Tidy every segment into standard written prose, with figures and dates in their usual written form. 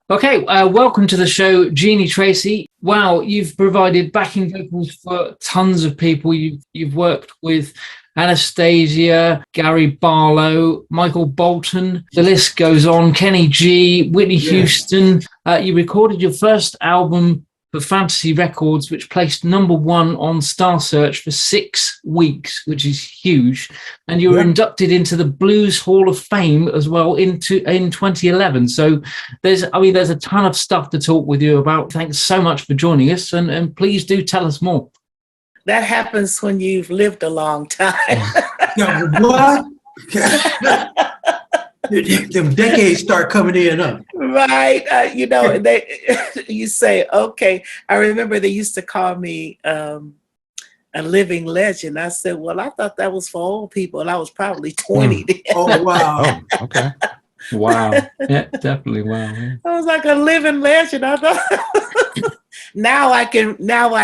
Okay, welcome to the show, Jeanie Tracy. Wow, you've provided backing vocals for tons of people. You've worked with Anastasia, Gary Barlow, Michael Bolton. The list goes on. Kenny G, Whitney Houston. You recorded your first album for Fantasy Records, which placed #1 on Star Search for 6 weeks, which is huge. And you were inducted into the Blues Hall of Fame as well in 2011. So there's a ton of stuff to talk with you about. Thanks so much for joining us, and please do tell us more. That happens when you've lived a long time. What? Them decades start coming in, huh? Right. You say, okay. I remember they used to call me a living legend. I said, well, I thought that was for old people. And I was probably 20 then. Oh, wow. Oh, okay. Wow. Yeah, definitely. Wow. Yeah. I was like a living legend. I thought now I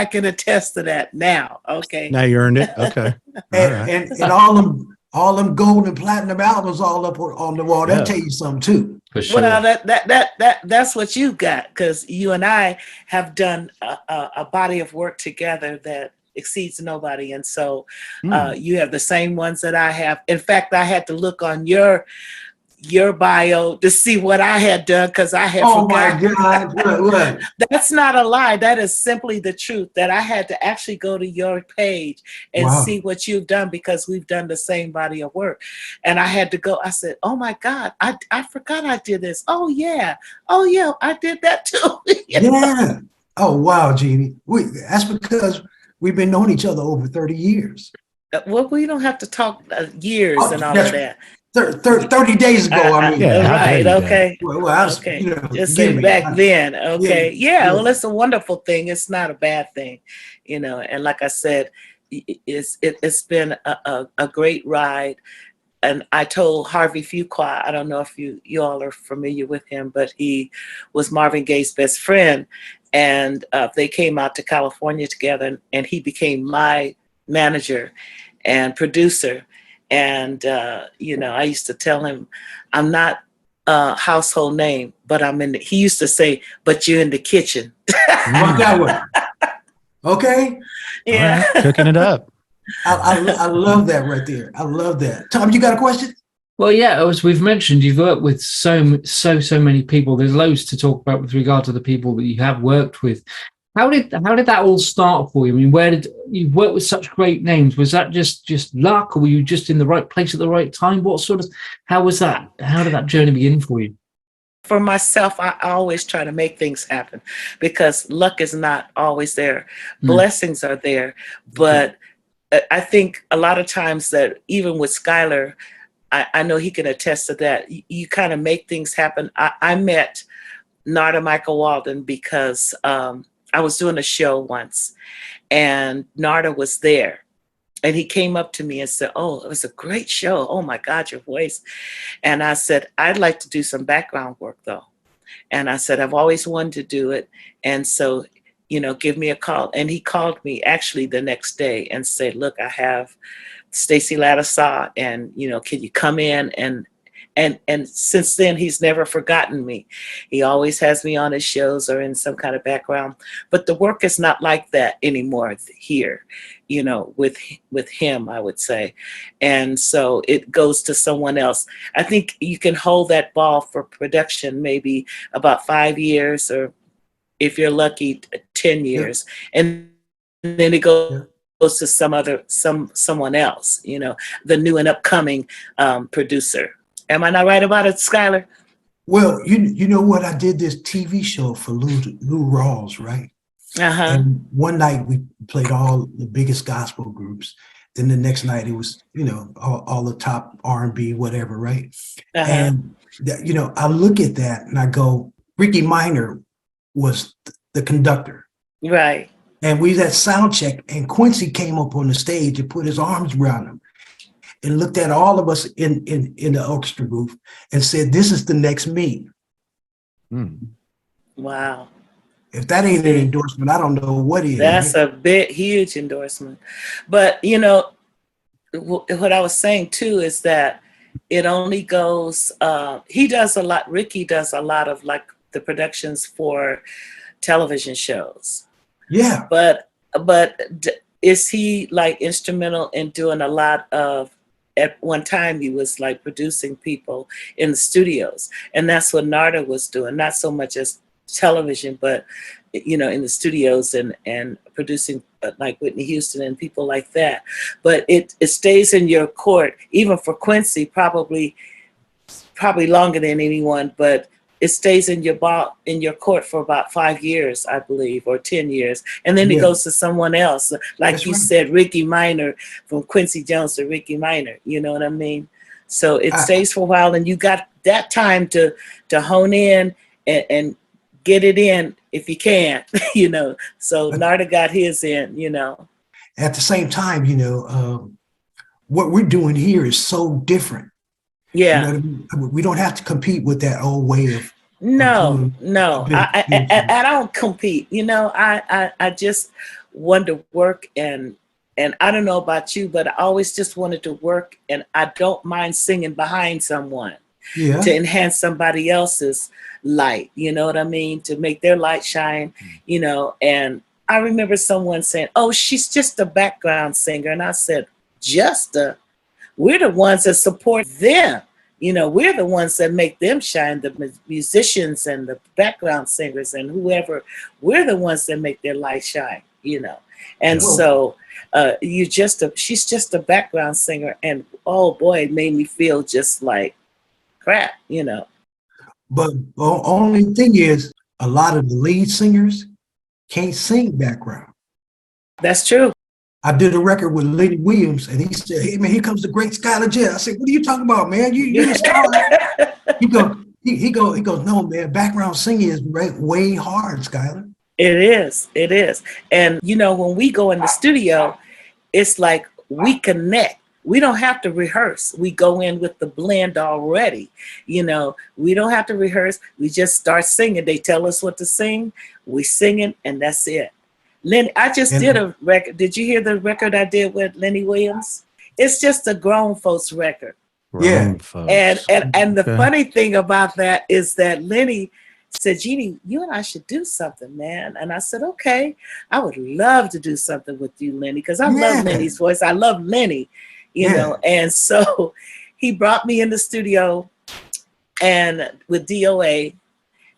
can attest to that now. Okay. Now you earned it. Okay. And all them gold and platinum albums all up on the wall. That tell you something too. For sure. Well, that's what you got, because you and I have done a body of work together that exceeds nobody, and so you have the same ones that I have. In fact, I had to look on your bio to see what I had done, because I had forgotten. My God. What? That's not a lie. That is simply the truth, that I had to actually go to your page and see what you've done, because we've done the same body of work. And I had to go. I said, oh my God, I forgot I did this. Oh yeah, I did that too. Yeah. Oh wow, Jeanie. That's because we've been knowing each other over 30 years. Well, we don't have to talk years and all of that. 30 days ago, I mean. Right, okay. Well, I was, okay. Just back then, okay. Yeah, well, it's a wonderful thing. It's not a bad thing, and like I said, it's been a great ride. And I told Harvey Fuqua, I don't know if you all are familiar with him, but he was Marvin Gaye's best friend. And they came out to California together, and he became my manager and producer. And, I used to tell him, I'm not a household name, but he used to say, but you're in the kitchen. That way. Okay. Yeah. Right, cooking it up. I love that right there. I love that. Tom, you got a question? Well, yeah, as we've mentioned, you've worked with so many people. There's loads to talk about with regard to the people that you have worked with. How did that all start for you? I mean, where did you work with such great names? Was that just luck, or were you just in the right place at the right time? How was that? How did that journey begin for you? For myself, I always try to make things happen, because luck is not always there. Blessings are there. But I think a lot of times that even with Skyler, I know he can attest to that. You kind of make things happen. I met Narda Michael Walden because I was doing a show once, and Narda was there, and he came up to me and said, oh, it was a great show. Oh my God, your voice. And I said, I'd like to do some background work though. And I said, I've always wanted to do it. And so, give me a call. And he called me actually the next day and said, look, I have Stacey Lattisaw, and, can you come in? And since then, he's never forgotten me. He always has me on his shows or in some kind of background. But the work is not like that anymore here, with him, I would say. And so it goes to someone else. I think you can hold that ball for production maybe about 5 years, or if you're lucky, 10 years. And then it goes to someone else, the new and upcoming producer. Am I not right about it, Skyler? Well, you know what? I did this TV show for Lou Rawls, right? And one night we played all the biggest gospel groups. Then the next night it was, all the top R&B, whatever, right? And, I look at that and I go, Ricky Minor was the conductor. Right. And we was at sound check, and Quincy came up on the stage and put his arms around him and looked at all of us in the orchestra booth and said, this is the next me. Wow. If that ain't an endorsement, I don't know what is. That's a huge endorsement. But, what I was saying too is that it only goes, Ricky does a lot of like the productions for television shows. Yeah. But is he like instrumental in doing a lot of, at one time he was like producing people in the studios, and that's what Narda was doing, not so much as television, but in the studios and producing like Whitney Houston and people like that. But it stays in your court, even for Quincy, probably longer than anyone, but it stays in your court for about 5 years, I believe, or 10 years. And then it goes to someone else. Like That's you said, Ricky Minor, from Quincy Jones to Ricky Minor, you know what I mean? So it stays for a while, and you got that time to hone in and get it in if you can, So Narda got his in, At the same time, what we're doing here is so different. Yeah. We don't have to compete with that old way of. No. I don't compete. I just want to work, and I don't know about you, but I always just wanted to work, and I don't mind singing behind someone to enhance somebody else's light. You know what I mean? To make their light shine, and I remember someone saying, "Oh, she's just a background singer." And I said, we're the ones that support them. We're the ones that make them shine, the musicians and the background singers and whoever. We're the ones that make their light shine, And so she's just a background singer. And oh boy, it made me feel just like crap, But the only thing is, a lot of the lead singers can't sing background. That's true. I did a record with Lenny Williams, and he said, "Hey man, here comes the great Skyler Jett." I said, "What are you talking about, man? You the Skyler?" He goes, "No, man, background singing is way hard, Skyler." It is. And when we go in the studio, it's like we connect. We don't have to rehearse. We go in with the blend already. We don't have to rehearse. We just start singing. They tell us what to sing. We singing, and that's it. Lenny, I just did a record. Did you hear the record I did with Lenny Williams? It's just a grown folks record. Yeah. And the funny thing about that is that Lenny said, "Jeanie, you and I should do something, man." And I said, "Okay, I would love to do something with you, Lenny, because I love Lenny's voice. I love Lenny, know." And so he brought me in the studio and with DOA.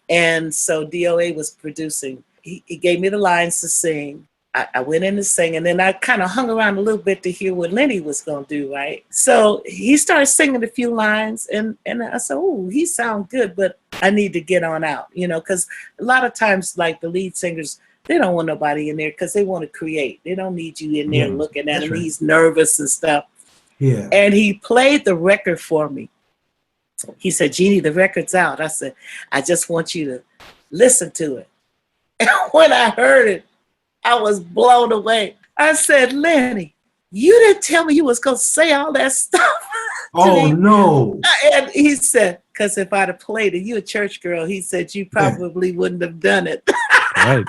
And so DOA was producing. He gave me the lines to sing. I went in to sing, and then I kind of hung around a little bit to hear what Lenny was going to do, right? So he started singing a few lines, and I said, "Oh, he sounds good, but I need to get on out," because a lot of times, like the lead singers, they don't want nobody in there because they want to create. They don't need you in there looking at him. Right. He's nervous and stuff. Yeah. And he played the record for me. He said, "Jeanie, the record's out." I said, "I just want you to listen to it." And when I heard it, I was blown away. I said, "Lenny, you didn't tell me you was going to say all that stuff." Oh, no. And he said, "Because if I'd have played it, you a church girl," he said, "you probably wouldn't have done it." Right.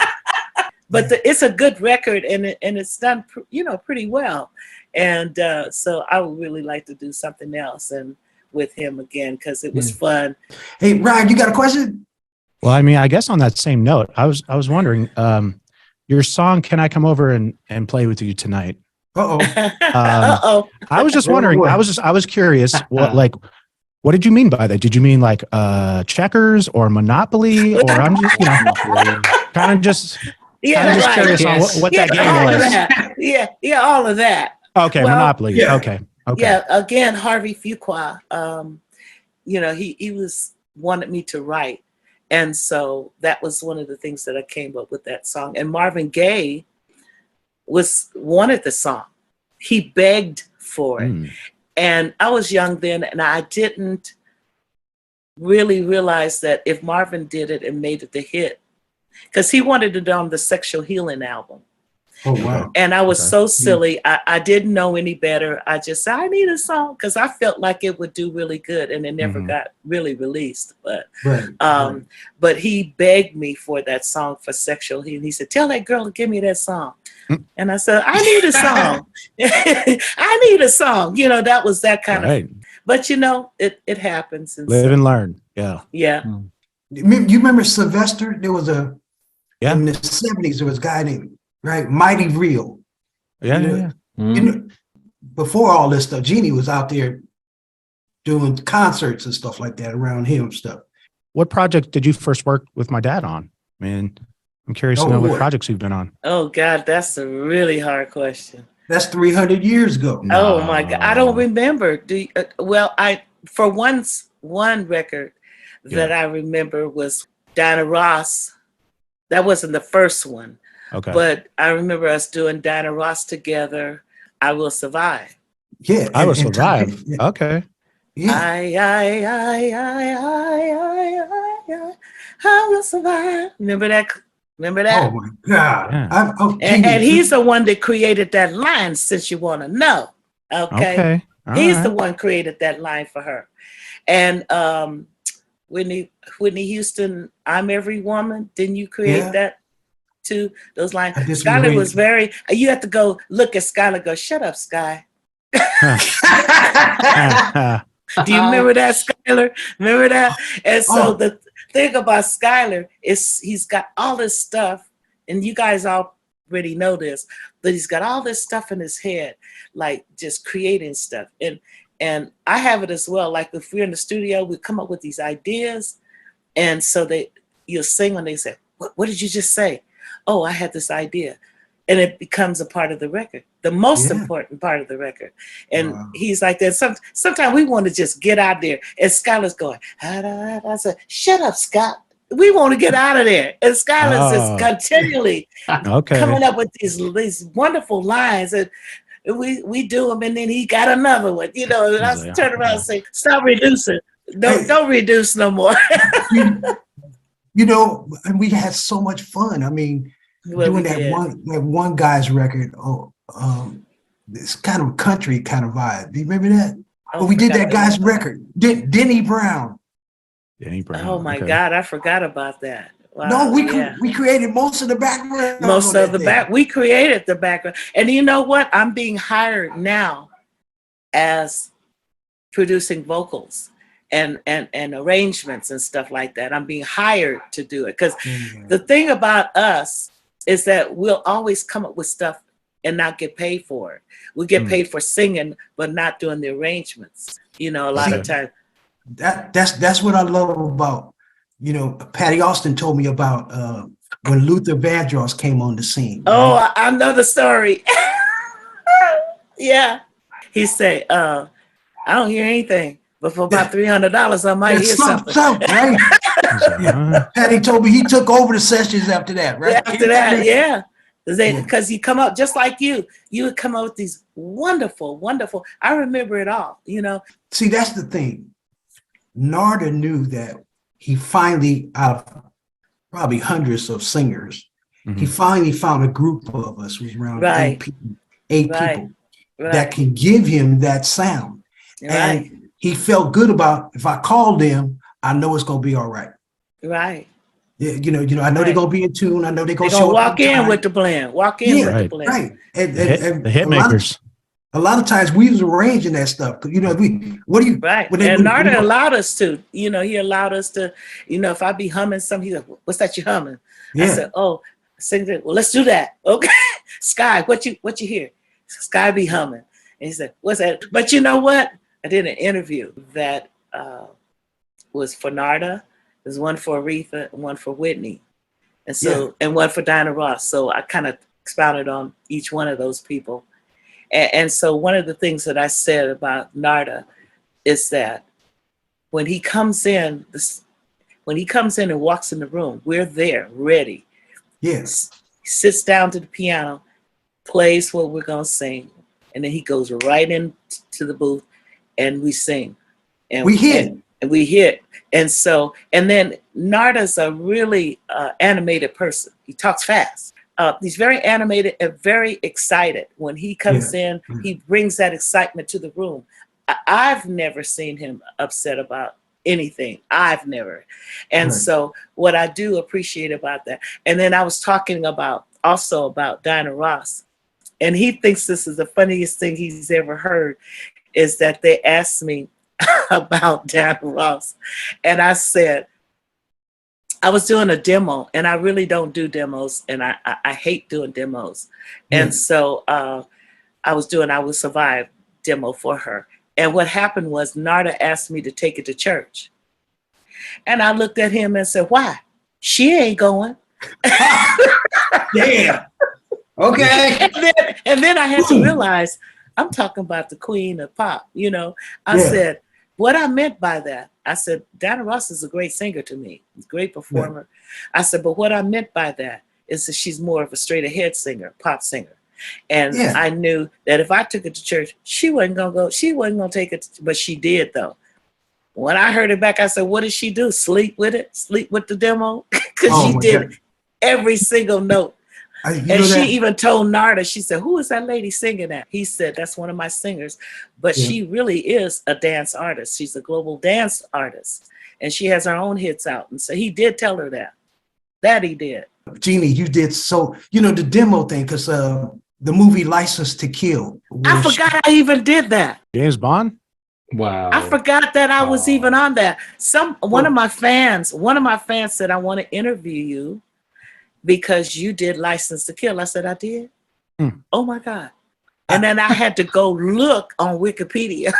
But it's a good record, and it's done, pretty well. And so I would really like to do something else and with him again, because it was fun. Hey, Ryan, you got a question? Well, I mean, I guess on that same note, I was wondering, your song "Can I Come Over and Play with You Tonight"? I was just wondering. I was curious. What did you mean by that? Did you mean like checkers or Monopoly, or I'm just kind of just curious on what that game was. Yeah, all of that. Okay, well, Monopoly. Yeah. Okay. Yeah. Again, Harvey Fuqua. He wanted me to write. And so that was one of the things that I came up with that song. And Marvin Gaye wanted the song. He begged for it. And I was young then, and I didn't really realize that if Marvin did it and made it the hit, because he wanted it on the Sexual Healing album. Oh, wow. And I was so silly. I didn't know any better. I just said, "I need a song," because I felt like it would do really good, and it never got really released. But but he begged me for that song for Sexual Healing. He said, "Tell that girl to give me that song." And I said, "I need a song." I need a song. That was that kind of. But it happens. And live and learn. Yeah. Yeah. You remember Sylvester? There was in the 70s, there was a guy named, Mighty Real. Yeah. You know, before all this stuff, Jeanie was out there doing concerts and stuff like that around him stuff. What project did you first work with my dad on? I mean, I'm curious to know what projects you've been on. Oh God, that's a really hard question. That's 300 years ago. No. Oh my God, I don't remember. For one record that I remember was Diana Ross. That wasn't the first one. Okay. But I remember us doing Diana Ross together. I Will Survive. Yeah. I Will Survive. Okay. Yeah. I will survive. Remember that? Oh my God. Yeah. And he's the one that created that line, Since You Want to Know. Okay. He's the one created that line for her. And Whitney Houston, I'm Every Woman. Didn't you create that too? Those lines. Skyler was you have to go look at Skyler, go, shut up, Sky. Do you remember that, Skyler? Remember that? And so the thing about Skyler is he's got all this stuff, and you guys already know this, but he's got all this stuff in his head, like just creating stuff. And I have it as well. Like if we're in the studio, we come up with these ideas, and so you'll sing when they say, what did you just say? Oh, I had this idea. And it becomes a part of the record, the most important part of the record. And he's like that. Sometimes we want to just get out there. And Skyler's going, I said, shut up, Scott. We want to get out of there. And Skyler's just continually coming up with these wonderful lines. And we do them, and then he got another one. And I turn around and say, stop reducing. Don't reduce no more. And we had so much fun. I mean, doing that one guy's record, this kind of country kind of vibe. Do you remember that? We did that guy's record, Denny Brown. Denny Brown. Oh my God, I forgot about that. Wow. No, we created most of the background. We created the background. And you know what? I'm being hired now as producing vocals and arrangements and stuff like that. I'm being hired to do it because the thing about us is that we'll always come up with stuff and not get paid for it. We get paid for singing, but not doing the arrangements. A lot of times. That's what I love about, Patty Austin told me about when Luther Vandross came on the scene. Oh, right? I know the story. Yeah. He said, I don't hear anything, but for about $300, I might hear something. Right? Patty told me he took over the sessions after that, right? After that, yeah. Because you come up just like you would come up with these wonderful, I remember it all, See, that's the thing. Narda knew that he finally, out of probably hundreds of singers, he finally found a group of us, was around eight people that can give him that sound. And he felt good about, if I call them, I know it's going to be all right. Right. Yeah, I know they're going to be in tune. I know they're going to show up. Walk in with the blend. Walk in with the blend. Right. And the hit makers. A lot of times we was arranging that stuff. What do you? Right. And Narda allowed us to. He allowed us to. If I be humming something, he's like, "What's that you humming?" Yeah. I said, "Oh, sing it. Well, let's do that." Okay. Sky, what you hear? Sky be humming, and he said, "What's that?" But you know what? I did an interview that was for Narda. There's one for Aretha and one for Whitney, and one for Diana Ross. So I kind of expounded on each one of those people. And so one of the things that I said about Narda is that when he comes in and walks in the room, we're there, ready. Yes. He sits down to the piano, plays what we're going to sing, and then he goes right into the booth and we sing. And we hit. And we hit. And then Narda's a really animated person. He talks fast. He's very animated and very excited. When he comes in, he brings that excitement to the room. I've never seen him upset about anything. I've never. And so what I do appreciate about that. And then I was talking about Diana Ross. And he thinks this is the funniest thing he's ever heard, is that they asked me about Diana Ross. And I said, I was doing a demo, and I really don't do demos, and I hate doing demos. And so I was doing I Will Survive demo for her. And what happened was Narda asked me to take it to church. And I looked at him and said, why? She ain't going. Yeah. Okay. And then I had to realize I'm talking about the queen of pop, you know. I said, what I meant by that, I said, Diana Ross is a great singer to me, a great performer. I said, but what I meant by that is that she's more of a straight ahead singer, pop singer. And I knew that if I took it to church, she wasn't gonna go, she wasn't gonna take it, but she did though. When I heard it back, I said, what did she do? Sleep with it? Sleep with the demo? Because she did every single note. And she even told Narda, she said, who is that lady singing that? He said, that's one of my singers. But she really is a dance artist. She's a global dance artist. And she has her own hits out. And so he did tell her that. That he did. Jeannie, you did so, you know, the demo thing, because the movie License to Kill. I forgot I even did that. James Bond? Wow. I forgot that I was even on that. One of my fans said, I want to interview you because you did License to Kill. I said, I did? Oh my God. And then I had to go look on Wikipedia.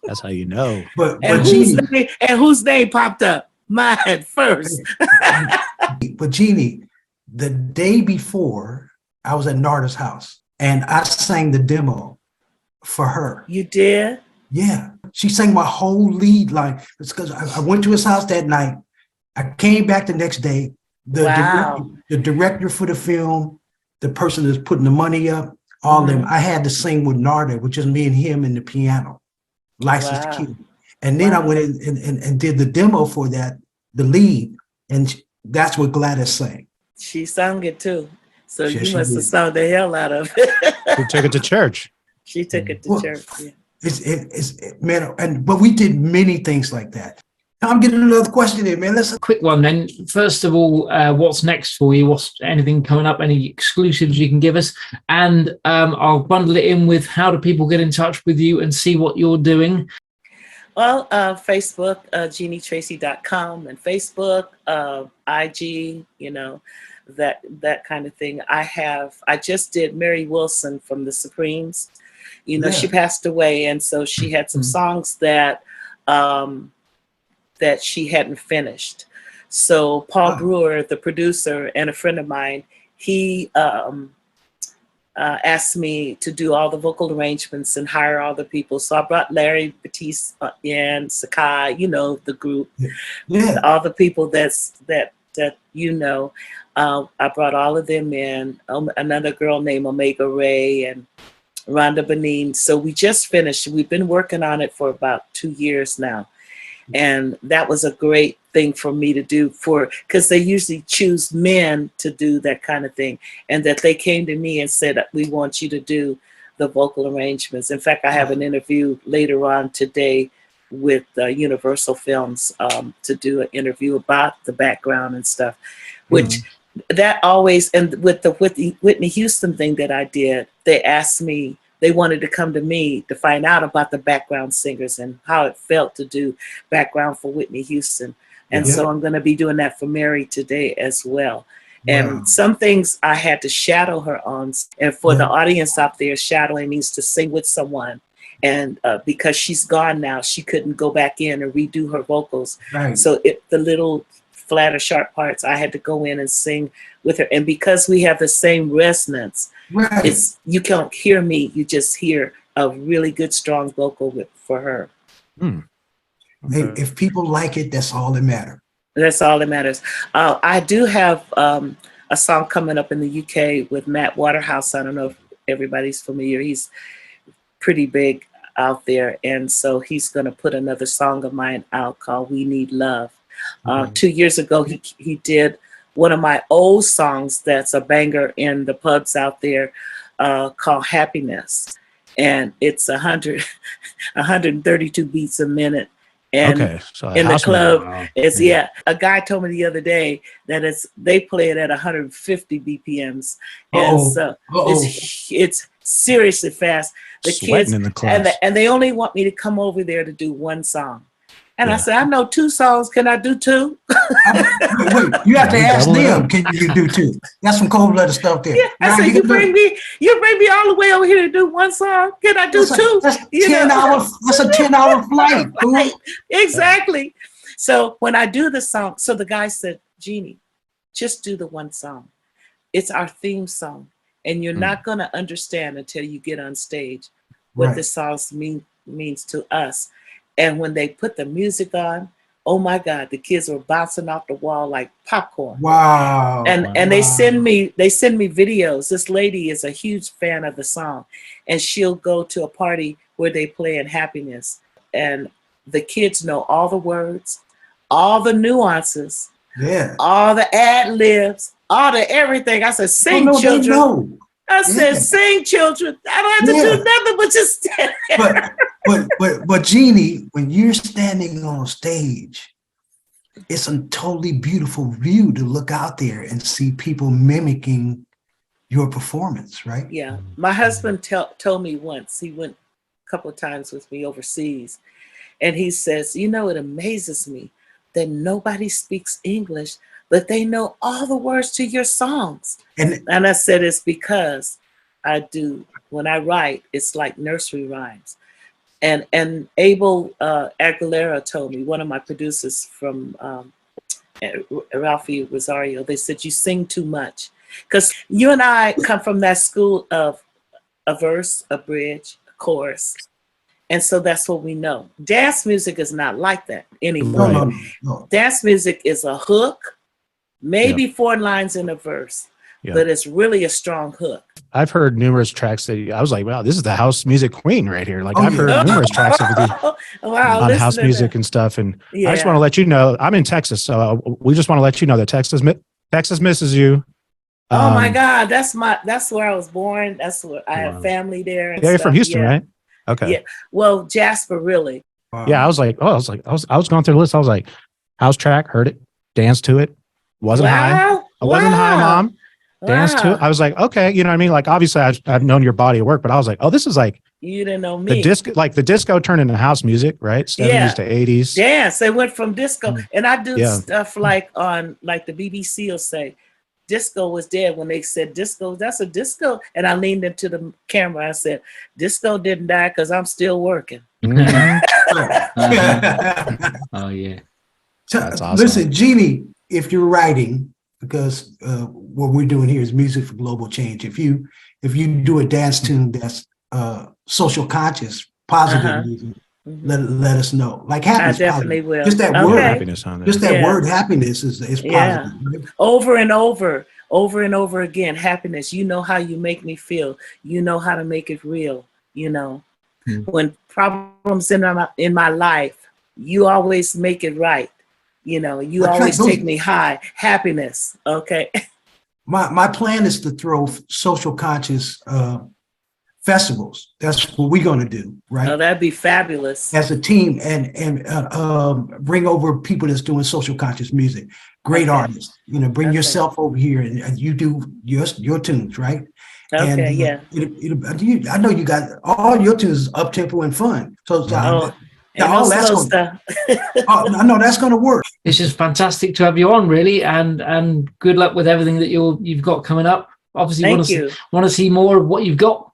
That's how you know. But whose name popped up? Mine first. But Jeannie, the day before, I was at Narda's house and I sang the demo for her. You did? Yeah. She sang my whole lead line. It's because I went to his house that night. I came back the next day. The director for the film, the person that's putting the money up, all of them, I had to sing with Narda, which is me and him and the piano, License to Kill. And then I went in and did the demo for that, the lead, and that's what Gladys sang. She sung it too. So you must have sung the hell out of it. Who took it to church? She took it to church. Yeah. Man, but we did many things like that. Now I'm getting another question in, man. Let's quick one then. First of all, what's next for you? What's anything coming up? Any exclusives you can give us? And I'll bundle it in with how do people get in touch with you and see what you're doing? Well, Facebook, JeanieTracy.com, and Facebook, IG, you know, that kind of thing. I just did Mary Wilson from the Supremes. You know, she passed away, and so she had some songs that that she hadn't finished. So Paul Brewer, the producer and a friend of mine, he asked me to do all the vocal arrangements and hire all the people. So I brought Larry Batiste in, Sakai, you know, the group, all the people that you know. I brought all of them in, another girl named Omega Ray and Rhonda Benin. So we just finished. We've been working on it for about 2 years now. And that was a great thing for me to do because they usually choose men to do that kind of thing. And that they came to me and said, we want you to do the vocal arrangements. In fact, I have an interview later on today with Universal Films to do an interview about the background and stuff, which that always, and with the Whitney Houston thing that I did, they asked me, they wanted to come to me to find out about the background singers and how it felt to do background for Whitney Houston. And so I'm going to be doing that for Mary today as well. And some things I had to shadow her on. And for the audience out there, shadowing means to sing with someone. And because she's gone now, she couldn't go back in and redo her vocals. So the little flatter, sharp parts, I had to go in and sing with her. And because we have the same resonance, it's you can't hear me, you just hear a really good, strong vocal for her. If people like it, that's all that matters. That's all that matters. I do have a song coming up in the UK with Matt Waterhouse. I don't know if everybody's familiar. He's pretty big out there. And so he's going to put another song of mine out called We Need Love. 2 years ago, he did one of my old songs that's a banger in the pubs out there called Happiness. And it's 132 beats a minute. And so in the club, it's a guy told me the other day that they play it at 150 BPMs. And so it's seriously fast. The kids in the class. and they only want me to come over there to do one song. And I said, I know 2 songs. Can I do 2? Wait, you have to ask them, can you do 2? That's some cold-blooded stuff there. Yeah, I said, you bring me all the way over here to do 1 song. Can I do 2? That's 10 hours. That's a 10-hour flight. Right. Exactly. So when I do the song, so the guy said, Jeanie, just do the 1 song. It's our theme song. And you're not going to understand until you get on stage what the songs means to us. And when they put the music on, oh my God, the kids were bouncing off the wall like popcorn. Wow. And they send me videos. This lady is a huge fan of the song, and she'll go to a party where they play in Happiness, and the kids know all the words, all the nuances, all the ad libs, all the everything. I said, sing, children. I said, sing, children. I don't have to do nothing but just stand there. But Jeanie, when you're standing on stage, it's a totally beautiful view to look out there and see people mimicking your performance, right? Yeah. My husband told me once, he went a couple of times with me overseas, and he says, you know, it amazes me that nobody speaks English, but they know all the words to your songs. And I said, it's because when I write, it's like nursery rhymes. And Abel Aguilera told me, one of my producers from Ralphie Rosario, they said, you sing too much. Because you and I come from that school of a verse, a bridge, a chorus. And so that's what we know. Dance music is not like that anymore. No. Dance music is a hook, maybe 4 lines in a verse, but it's really a strong hook. I've heard numerous tracks that I was like, wow, this is the house music queen right here. Like I've heard numerous tracks on house music and stuff. And I just want to let you know, I'm in Texas, so we just want to let you know that Texas misses you. Oh my God, that's where I was born. That's where I have family there. And you're from Houston, right? Okay. Yeah. Well, Jasper, really. Yeah, I was going through the list. I was like, house track, heard it, danced to it, wasn't high. I wasn't high, Mom. Danced to it. I was like, okay, you know what I mean? Like, obviously, I've known your body of work, but I was like, oh, this is like you didn't know me. The disco turned into house music, right? 70s to 80s. Yes, they went from disco, and I do stuff like the BBC will say, disco was dead. When they said disco, that's a disco, and I leaned into the camera. I said, disco didn't die because I'm still working. Oh yeah, that's awesome. Listen, Jeanie, if you're writing, because what we're doing here is music for global change. If you do a dance tune that's social conscious, positive music, let us know. Like happiness, I definitely will. Just that word, happiness on there. Just that word, happiness is positive. Right? Over and over again, happiness. You know how you make me feel. You know how to make it real. You know, when problems in my life, you always make it right. You know, you always take me high. Happiness. Okay. My plan is to throw social conscious festivals. That's what we're going to do, right? Oh, that'd be fabulous. As a team, and bring over people that's doing social conscious music. Great artists. You know, bring yourself over here and you do your tunes, right? Okay, and, I know you got all your tunes up tempo and fun. So all that's I know that's going to work. It's just fantastic to have you on, really, and good luck with everything that you've got coming up. Obviously, want to see more of what you've got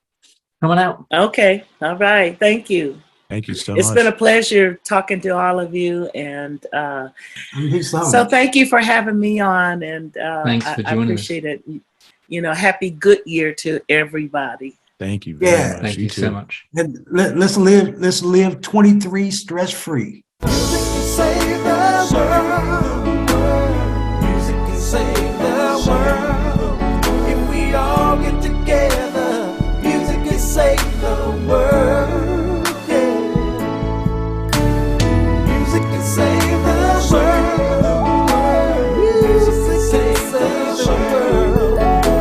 coming out. Okay, all right, thank you. Thank you so much. It's been a pleasure talking to all of you, and so thank you for having me on, and thanks for joining I appreciate it. You know, happy good year to everybody. Thank you very much. Thank you so much. And let's live 23 stress free. Music can save the world. Music can save the world. If we all get together, music can save the world. Yeah. Music can save the world. Music can save the world.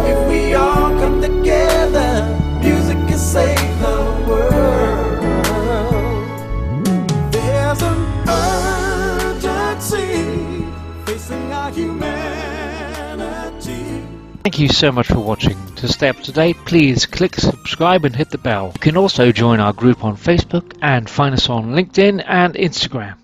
If we all come together, music can save the world. There's an urgency facing our humanity. Thank you so much for watching. To stay up to date, please click subscribe and hit the bell. You can also join our group on Facebook and find us on LinkedIn and Instagram.